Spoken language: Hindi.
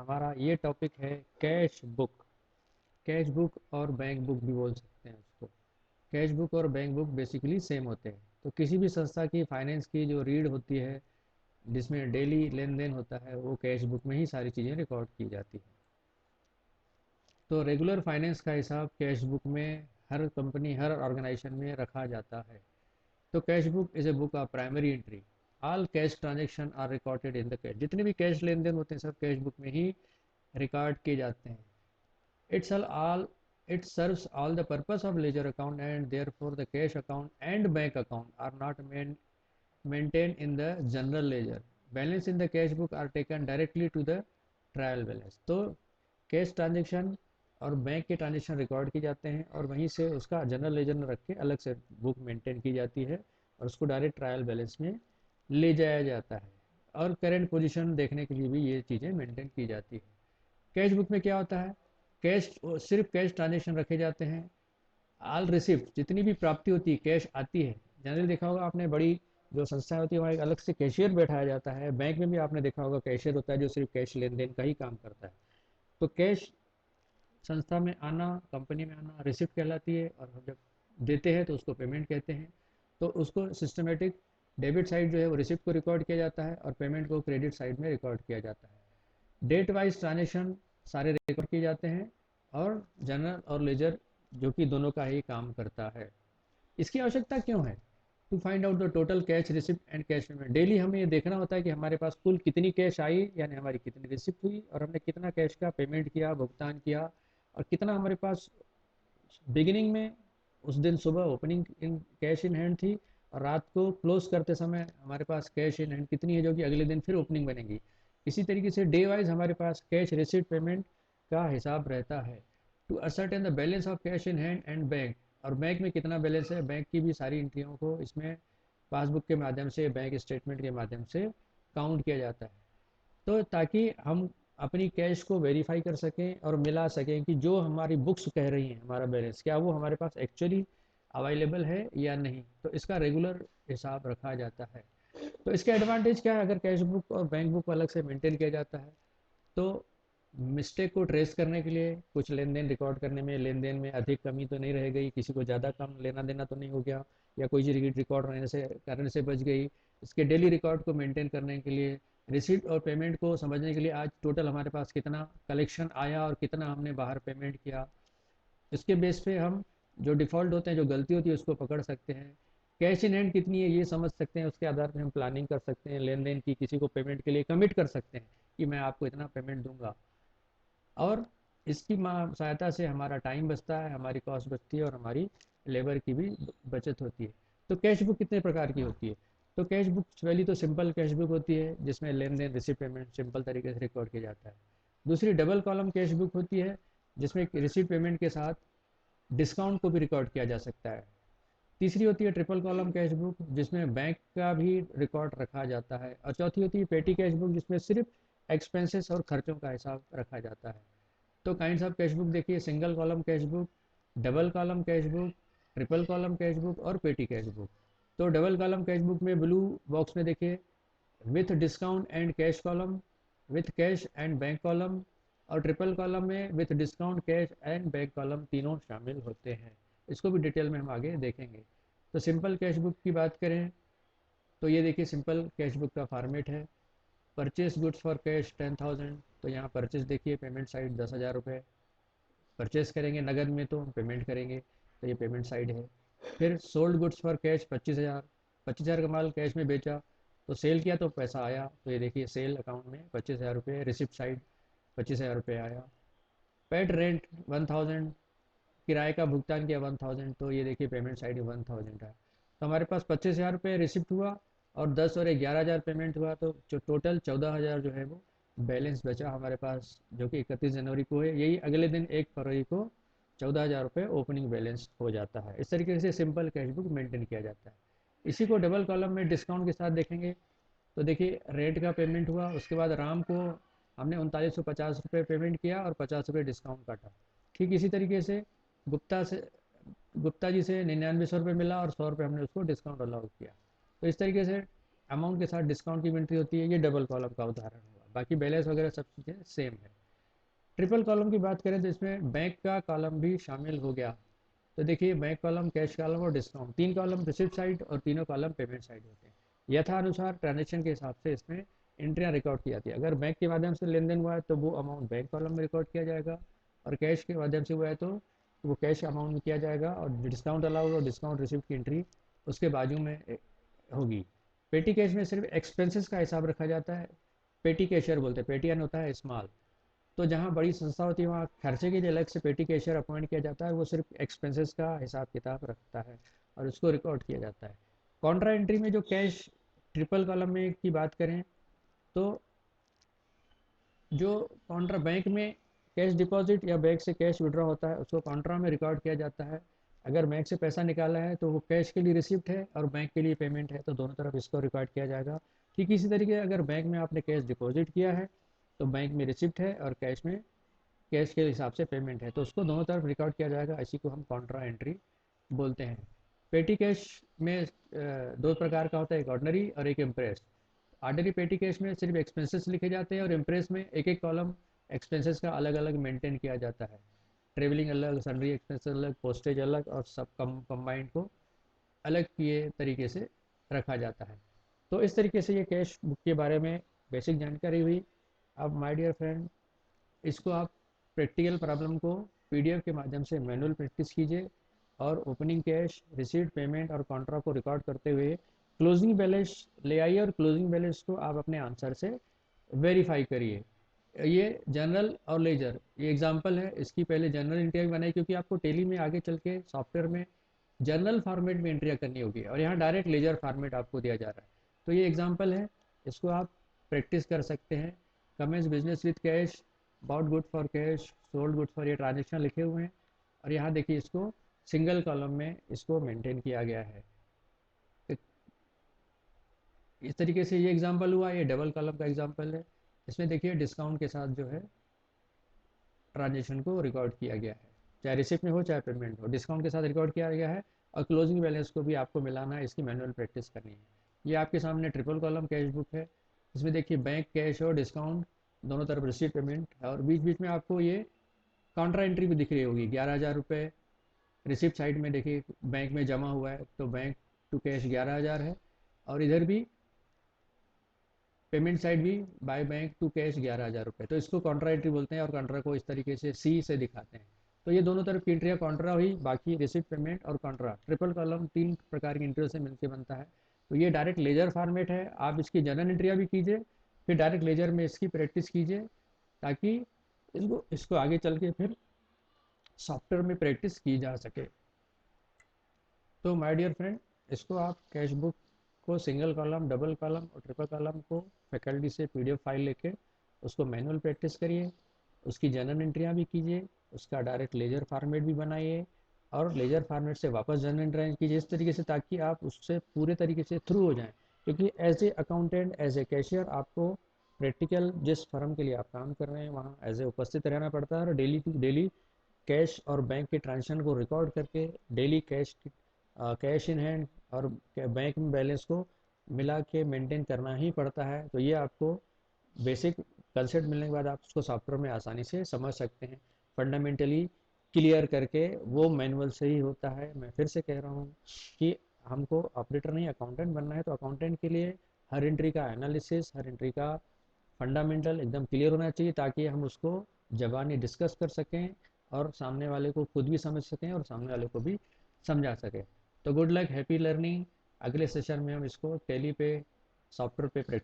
हमारा ये टॉपिक है कैश बुक। कैश बुक और बैंक बुक भी बोल सकते हैं उसको। कैश बुक और बैंक बुक बेसिकली सेम होते हैं। तो किसी भी संस्था की फाइनेंस की जो रीड होती है, जिसमें डेली लेन देन होता है, वो कैश बुक में ही सारी चीज़ें रिकॉर्ड की जाती हैं। तो रेगुलर फाइनेंस का हिसाब कैश बुक में हर कंपनी, हर ऑर्गेनाइजेशन में रखा जाता है। तो cash book is a book of primary entry. All cash transaction are recorded in the cash. जितने भी कैश लेन देन होते हैं सब कैश बुक में ही रिकॉर्ड किए जाते हैं। It's all it serves all the purpose of ledger account, and therefore the cash account and bank account are not maintained in the general ledger. Balance in the cash book are taken directly to the trial balance. तो कैश ट्रांजेक्शन और बैंक के ट्रांजेक्शन रिकॉर्ड किए जाते हैं और वहीं से उसका जनरल लेजर में रख के अलग से बुक मेंटेन की जाती है और उसको डायरेक्ट ट्रायल बैलेंस में ले जाया जाता है। और करेंट पोजीशन देखने के लिए भी ये चीज़ें मेंटेन की जाती है। कैश बुक में क्या होता है? कैश, सिर्फ कैश ट्रांजेक्शन रखे जाते हैं। ऑल रिसिप्ट, जितनी भी प्राप्ति होती है, कैश आती है। जनरली देखा होगा आपने, बड़ी जो संस्थाएं होती है वहाँ एक अलग से कैशियर बैठाया जाता है। बैंक में भी आपने देखा होगा कैशियर होता है जो सिर्फ कैश लेन देन का ही काम करता है। तो कैश संस्था में आना, कंपनी में आना रिसिप्ट कहलाती है, और हम जब देते हैं तो उसको पेमेंट कहते हैं। तो उसको सिस्टमेटिक डेबिट साइड जो है वो रिसिप्ट को रिकॉर्ड किया जाता है और पेमेंट को क्रेडिट साइड में रिकॉर्ड किया जाता है। डेट वाइज ट्रांजेक्शन सारे रिकॉर्ड किए जाते हैं और जनरल और लेजर जो कि दोनों का ही काम करता है। इसकी आवश्यकता क्यों है? To find out the total cash receipt and cash payment. Daily हमें ये देखना होता है कि हमारे पास कुल कितनी कैश आई, यानी हमारी कितनी रिसिप्ट हुई और हमने कितना कैश का पेमेंट किया, भुगतान किया, और कितना हमारे पास बिगिनिंग में उस दिन सुबह opening in cash in hand थी, और रात को क्लोज करते समय हमारे पास कैश इन हैंड कितनी है जो कि अगले दिन फिर ओपनिंग बनेगी। इसी तरीके से डे वाइज हमारे पास कैश रिसिप्ट पेमेंट का हिसाब रहता है। To ascertain the balance of cash in hand and bank, और बैंक में कितना बैलेंस है, बैंक की भी सारी एंट्रियों को इसमें पासबुक के माध्यम से, बैंक स्टेटमेंट के माध्यम से काउंट किया जाता है। तो ताकि हम अपनी कैश को वेरीफाई कर सकें और मिला सकें कि जो हमारी बुक्स कह रही हैं हमारा बैलेंस, क्या वो हमारे पास एक्चुअली अवेलेबल है या नहीं। तो इसका रेगुलर हिसाब रखा जाता है। तो इसके एडवांटेज क्या है? अगर कैश बुक और बैंक बुक अलग से मेंटेन किया जाता है तो मिस्टेक को ट्रेस करने के लिए, कुछ लेन देन रिकॉर्ड करने में, लेन देन में अधिक कमी तो नहीं रह गई, किसी को ज़्यादा कम लेना देना तो नहीं हो गया, या कोई चीज़ रिकॉर्ड रहने से करने से बच गई। इसके डेली रिकॉर्ड को मेंटेन करने के लिए, रिसीट और पेमेंट को समझने के लिए, आज टोटल हमारे पास कितना कलेक्शन आया और कितना हमने बाहर पेमेंट किया, इसके बेस पे हम जो डिफ़ॉल्ट होते हैं, जो गलती होती है, उसको पकड़ सकते हैं। कैश इन हैंड कितनी है ये समझ सकते हैं, उसके आधार पर हम प्लानिंग कर सकते हैं लेन देन की, किसी को पेमेंट के लिए कमिट कर सकते हैं कि मैं आपको इतना पेमेंट दूंगा। और इसकी सहायता से हमारा टाइम बचता है, हमारी कॉस्ट बचती है और हमारी लेबर की भी बचत होती है। तो कैश बुक कितने प्रकार की होती है? तो कैश बुक पहली तो सिंपल कैश बुक होती है जिसमें लेन देन, रिसिप्ट, पेमेंट सिंपल तरीके से रिकॉर्ड किया जाता है। दूसरी डबल कॉलम कैश बुक होती है जिसमें रिसिप्ट पेमेंट के साथ डिस्काउंट को भी रिकॉर्ड किया जा सकता है। तीसरी होती है ट्रिपल कॉलम कैश बुक जिसमें बैंक का भी रिकॉर्ड रखा जाता है। और चौथी होती है पेटी कैश बुक जिसमें सिर्फ एक्सपेंसेस और खर्चों का हिसाब रखा जाता है। तो काइंड्स ऑफ कैश बुक देखिए, single column cash book, double column cash book, triple column cash book और पेटी कैश बुक। तो डबल कॉलम कैश बुक में ब्लू बॉक्स में देखिए with discount and cash column, with cash and bank column, और ट्रिपल कॉलम में with discount, cash and bank column तीनों शामिल होते हैं। इसको भी डिटेल में हम आगे देखेंगे। तो सिंपल कैश बुक की बात करें तो ये देखिए सिंपल कैश बुक का फॉर्मेट है। परचेस गुड्स फॉर कैश 10,000, तो यहाँ परचेस देखिए पेमेंट साइड 10,000 रुपये परचेस करेंगे नगद में, तो पेमेंट करेंगे, तो ये पेमेंट साइड है। फिर सोल्ड गुड्स फॉर कैश 25,000, 25,000 का माल कैश में बेचा तो सेल किया तो पैसा आया, तो ये देखिए सेल अकाउंट में 25,000 रुपये, रिसिप्ट साइड 25,000 रुपये आया। पेड रेंट 1,000, किराए का भुगतान किया 1,000, तो ये देखिए पेमेंट साइड 1,000 है। तो हमारे पास 25,000 रुपये रिसिप्ट हुआ और 10 और 11,000 पेमेंट हुआ, तो जो टोटल 14,000 जो है वो बैलेंस बचा हमारे पास, जो कि 31 जनवरी को है। यही अगले दिन 1 फरवरी को 14,000 रुपये ओपनिंग बैलेंस हो जाता है। इस तरीके से सिंपल कैश बुक मेंटेन किया जाता है। इसी को डबल कॉलम में डिस्काउंट के साथ देखेंगे तो देखिए रेंट का पेमेंट हुआ, उसके बाद राम को हमने 3950 रुपये पेमेंट किया और 50 रुपये डिस्काउंट काटा। ठीक इसी तरीके से गुप्ता से गुप्ता जी से 9900 रुपये मिला और 100 रुपये हमने उसको डिस्काउंट अलाउ किया। तो इस तरीके से अमाउंट के साथ डिस्काउंट की एंट्री होती है। ये डबल कॉलम का उदाहरण हुआ। बाकी बैलेंस वगैरह सब चीज़ें सेम है। ट्रिपल कॉलम की बात करें तो इसमें बैंक का कॉलम भी शामिल हो गया। तो देखिए बैंक कॉलम, कैश कॉलम और डिस्काउंट, तीन कॉलम रिसिप्ट साइड और तीनों कॉलम पेमेंट साइड होते हैं। यथानुसार ट्रांजेक्शन के हिसाब से इसमें एंट्रियाँ रिकॉर्ड की जाती है। अगर बैंक के माध्यम से लेन देन हुआ है तो वो अमाउंट बैंक कॉलम में रिकॉर्ड किया जाएगा, और कैश के माध्यम से हुआ है तो वो कैश अमाउंट में किया जाएगा, और डिस्काउंट अलाउड और डिस्काउंट रिसिप्ट की एंट्री उसके बाजू में होगी। पेटी कैश में सिर्फ एक्सपेंसेस का हिसाब रखा जाता है। पेटी कैशियर बोलते हैं, पेटीएन होता है स्मॉल। तो जहाँ बड़ी संस्था होती है वहाँ खर्चे के लिए अलग से पेटी कैशियर अपॉइंट किया जाता है, वो सिर्फ एक्सपेंसेस का हिसाब किताब रखता है और उसको रिकॉर्ड किया जाता है। कॉन्ट्रा एंट्री में जो कैश ट्रिपल कॉलम में की बात करें तो जो कॉन्ट्रा बैंक में कैश डिपॉजिट या बैंक से कैश विड्रॉ होता है उसको कॉन्ट्रा में रिकॉर्ड किया जाता है। अगर बैंक से पैसा निकाला है तो वो कैश के लिए रिसिप्ट है और बैंक के लिए पेमेंट है, तो दोनों तरफ इसको रिकॉर्ड किया जाएगा। ठीक इसी तरीके अगर बैंक में आपने कैश डिपॉजिट किया है तो बैंक में रिसिप्ट है और कैश के हिसाब से पेमेंट है, तो उसको दोनों तरफ रिकॉर्ड किया जाएगा। इसी को हम कॉन्ट्रा एंट्री बोलते हैं। पेटी कैश में दो प्रकार का होता है, एक ऑर्डनरी और एक इम्प्रेस। ऑर्डनरी पेटी कैश में सिर्फ एक्सपेंसेस लिखे जाते हैं, और इम्प्रेस में एक एक कॉलम एक्सपेंसेस का अलग अलग मेंटेन किया जाता है। ट्रेवलिंग अलग, सन्ड्री एक्सपेंसेस अलग, पोस्टेज अलग, और सब कंबाइंड को अलग किए तरीके से रखा जाता है। तो इस तरीके से ये कैश बुक के बारे में बेसिक जानकारी हुई। अब माय डियर फ्रेंड, इसको आप प्रैक्टिकल प्रॉब्लम को पीडीएफ के माध्यम से मैनुअल प्रैक्टिस कीजिए, और ओपनिंग कैश, रिसीट, पेमेंट और कॉन्ट्रा को रिकॉर्ड करते हुए क्लोजिंग बैलेंस ले आइए, और क्लोजिंग बैलेंस को आप अपने आंसर से वेरीफाई करिए। ये जनरल और लेजर, ये एग्जांपल है, इसकी पहले जनरल एंट्री बनाई क्योंकि आपको टेली में आगे चल के सॉफ्टवेयर में जनरल फॉर्मेट में एंट्रियाँ करनी होगी, और यहाँ डायरेक्ट लेजर फॉर्मेट आपको दिया जा रहा है। तो ये एग्जांपल है, इसको आप प्रैक्टिस कर सकते हैं। Commence business with cash, bought good for cash, sold good for, ये ट्रांजेक्शन लिखे हुए हैं, और यहाँ देखिए इसको सिंगल कॉलम में इसको मेंटेन किया गया है। इस तरीके से ये एग्जांपल हुआ, ये डबल कॉलम का एग्जांपल है। इसमें देखिए डिस्काउंट के साथ जो है ट्रांजेक्शन को रिकॉर्ड किया गया है, चाहे रिसिप्ट में हो चाहे पेमेंट हो, डिस्काउंट के साथ रिकॉर्ड किया गया है। और क्लोजिंग बैलेंस को भी आपको मिलाना है, इसकी मैनुअल प्रैक्टिस करनी है। ये आपके सामने ट्रिपल कॉलम कैश बुक है। इसमें देखिए बैंक, कैश और डिस्काउंट दोनों तरफ रिसिप्ट, पेमेंट है, और बीच बीच में आपको ये काउंटर एंट्री भी दिख रही होगी, 11,000 रुपये रिसिप्ट साइड में देखिए बैंक में जमा हुआ है, तो बैंक टू कैश 11,000 है, और इधर भी पेमेंट साइड भी बाय बैंक टू कैश 11,000 रुपये, तो इसको कॉन्ट्रा एंट्री बोलते हैं, और कॉन्ट्रा को इस तरीके से सी से दिखाते हैं। तो ये दोनों तरफ की एंट्रियाँ कॉन्ट्रा हुई, बाकी रिसिप्ट, पेमेंट और कॉन्ट्रा। ट्रिपल कॉलम तीन प्रकार की एंट्रियों से मिलकर बनता है। तो ये डायरेक्ट लेजर फॉर्मेट है, आप इसकी जनरल एंट्रियाँ भी कीजिए, फिर डायरेक्ट लेजर में इसकी प्रैक्टिस कीजिए, ताकि इसको इसको आगे चल के फिर सॉफ्टवेयर में प्रैक्टिस की जा सके। तो माय डियर फ्रेंड, इसको आप कैश बुक को सिंगल कॉलम, डबल कॉलम और ट्रिपल कॉलम को फैकल्टी से पीडीएफ फाइल लेके उसको मैनुअल प्रैक्टिस करिए, उसकी जनरल एंट्रियाँ भी कीजिए, उसका डायरेक्ट लेजर फॉर्मेट भी बनाइए, और लेजर फॉर्मेट से वापस जनरल एंट्री कीजिए इस तरीके से, ताकि आप उससे पूरे तरीके से थ्रू हो जाएं। क्योंकि as a accountant, as a cashier, आपको प्रैक्टिकल जिस फर्म के लिए आप काम कर रहे हैं वहाँ एज ए उपस्थित रहना पड़ता है, और डेली टू डेली कैश और बैंक के ट्रांजेक्शन को रिकॉर्ड करके डेली कैश इन हैंड और बैंक में बैलेंस को मिला के मेंटेन करना ही पड़ता है। तो ये आपको बेसिक कंसेप्ट मिलने के बाद आप उसको सॉफ्टवेयर में आसानी से समझ सकते हैं। फंडामेंटली क्लियर करके वो मैनुअल से ही होता है। मैं फिर से कह रहा हूँ कि हमको ऑपरेटर नहीं अकाउंटेंट बनना है, तो अकाउंटेंट के लिए हर एंट्री का एनालिसिस, हर एंट्री का फंडामेंटल एकदम क्लियर होना चाहिए, ताकि हम उसको जबानी डिस्कस कर सकें, और सामने वाले को खुद भी समझ सकें और सामने वाले को भी समझा सकें। तो गुड लक, हैप्पी लर्निंग। अगले सेशन में हम इसको टैली पे, सॉफ्टवेयर पे प्रैक्टिस